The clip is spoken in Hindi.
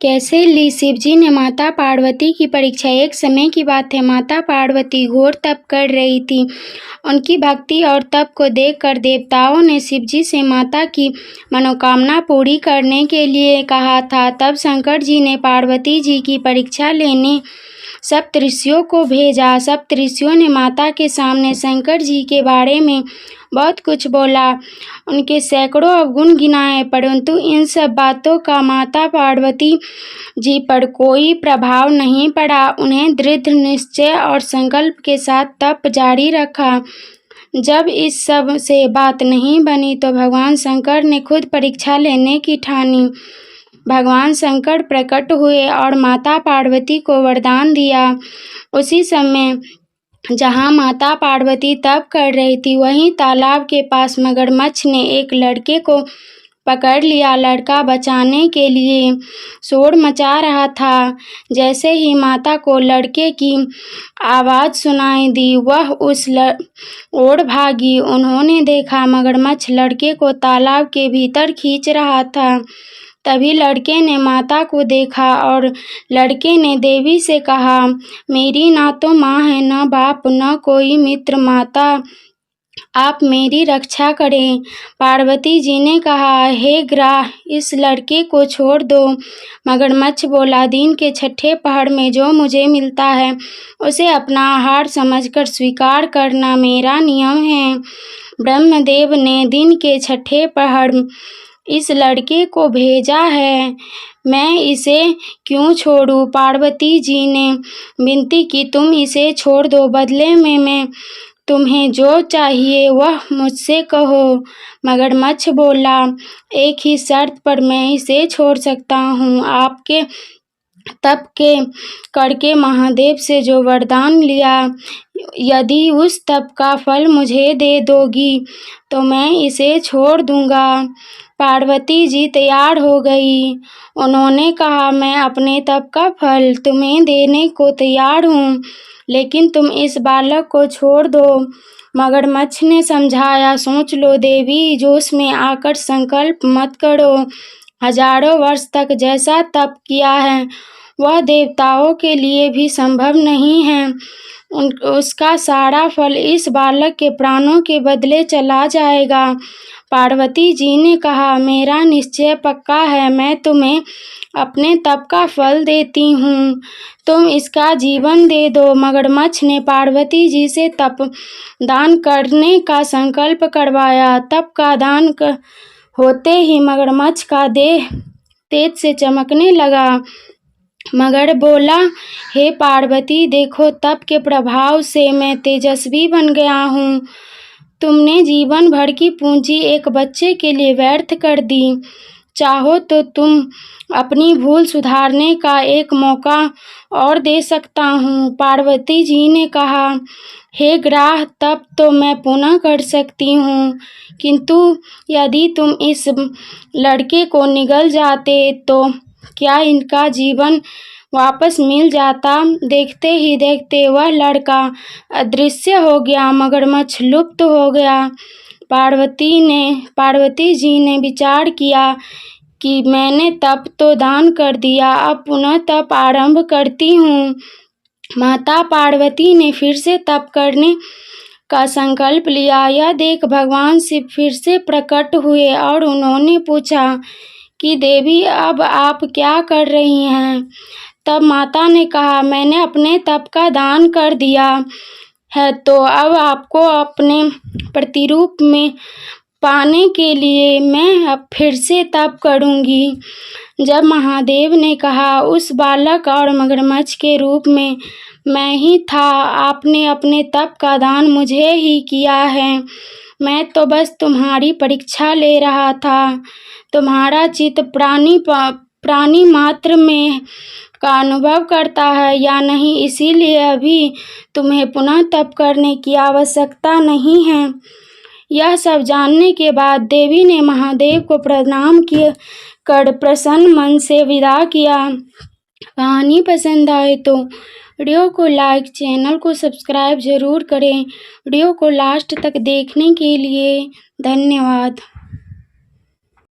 कैसे ली शिवजी ने माता पार्वती की परीक्षा। एक समय की बात है, माता पार्वती घोर तप कर रही थी। उनकी भक्ति और तप को देखकर देवताओं ने शिवजी से माता की मनोकामना पूरी करने के लिए कहा था। तब शंकर जी ने पार्वती जी की परीक्षा लेने सप्तऋषियों को भेजा। सप्तऋषियों ने माता के सामने शंकर जी के बारे में बहुत कुछ बोला, उनके सैकड़ों अवगुण गिनाए, परंतु इन सब बातों का माता पार्वती जी पर कोई प्रभाव नहीं पड़ा। उन्हें दृढ़ निश्चय और संकल्प के साथ तप जारी रखा। जब इस सब से बात नहीं बनी तो भगवान शंकर ने खुद परीक्षा लेने की ठानी। भगवान शंकर प्रकट हुए और माता पार्वती को वरदान दिया। उसी समय जहाँ माता पार्वती तप कर रही थी, वहीं तालाब के पास मगरमच्छ ने एक लड़के को पकड़ लिया। लड़का बचाने के लिए शोर मचा रहा था। जैसे ही माता को लड़के की आवाज़ सुनाई दी, वह उस ओर भागी। उन्होंने देखा मगरमच्छ लड़के को तालाब के भीतर खींच रहा था। तभी लड़के ने माता को देखा और लड़के ने देवी से कहा, मेरी ना तो माँ है, न बाप, न कोई मित्र। माता, आप मेरी रक्षा करें। पार्वती जी ने कहा, हे ग्राह, इस लड़के को छोड़ दो। मगरमच्छ बोला, दिन के छठे पहर में जो मुझे मिलता है उसे अपना आहार समझकर स्वीकार करना मेरा नियम है। ब्रह्मदेव ने दिन के छठे पहर इस लड़के को भेजा है, मैं इसे क्यों छोड़ूं? पार्वती जी ने विनती की, तुम इसे छोड़ दो, बदले में मैं तुम्हें जो चाहिए वह मुझसे कहो। मगरमच्छ बोला, एक ही शर्त पर मैं इसे छोड़ सकता हूँ। आपके तप के करके महादेव से जो वरदान लिया, यदि उस तप का फल मुझे दे दोगी तो मैं इसे छोड़ दूंगा। पार्वती जी तैयार हो गई। उन्होंने कहा, मैं अपने तप का फल तुम्हें देने को तैयार हूँ, लेकिन तुम इस बालक को छोड़ दो। मगरमच्छ ने समझाया, सोच लो देवी, जोश में आकर संकल्प मत करो। हजारों वर्ष तक जैसा तप किया है वह देवताओं के लिए भी संभव नहीं है। उसका सारा फल इस बालक के प्राणों के बदले चला जाएगा। पार्वती जी ने कहा, मेरा निश्चय पक्का है, मैं तुम्हें अपने तप का फल देती हूँ, तुम इसका जीवन दे दो। मगरमच्छ ने पार्वती जी से तप दान करने का संकल्प करवाया। तप का दान होते ही मगरमच्छ का देह तेज से चमकने लगा। मगर बोला, हे पार्वती, देखो, तप के प्रभाव से मैं तेजस्वी बन गया हूँ। तुमने जीवन भर की पूंजी एक बच्चे के लिए व्यर्थ कर दी। चाहो तो तुम अपनी भूल सुधारने का एक मौका और दे सकता हूँ। पार्वती जी ने कहा, हे ग्राह, तब तो मैं पुनः कर सकती हूँ, किंतु यदि तुम इस लड़के को निगल जाते तो क्या इनका जीवन वापस मिल जाता? देखते ही देखते वह लड़का अदृश्य हो गया। मगरमच्छ लुप्त हो गया। पार्वती जी ने विचार किया कि मैंने तप तो दान कर दिया, अब पुनः तप आरंभ करती हूँ। माता पार्वती ने फिर से तप करने का संकल्प लिया। यह देख भगवान शिव फिर से प्रकट हुए और उन्होंने पूछा कि देवी, अब आप क्या कर रही हैं? तब माता ने कहा, मैंने अपने तप का दान कर दिया है, तो अब आपको अपने प्रतिरूप में पाने के लिए मैं अब फिर से तप करूंगी। जब महादेव ने कहा, उस बालक और मगरमच्छ के रूप में मैं ही था, आपने अपने तप का दान मुझे ही किया है, मैं तो बस तुम्हारी परीक्षा ले रहा था। तुम्हारा चित्त प्राणी मात्र में का अनुभव करता है या नहीं, इसीलिए अभी तुम्हें पुनः तप करने की आवश्यकता नहीं है। यह सब जानने के बाद देवी ने महादेव को प्रणाम कर प्रसन्न मन से विदा किया। कहानी पसंद आए तो वीडियो को लाइक, चैनल को सब्सक्राइब जरूर करें। वीडियो को लास्ट तक देखने के लिए धन्यवाद।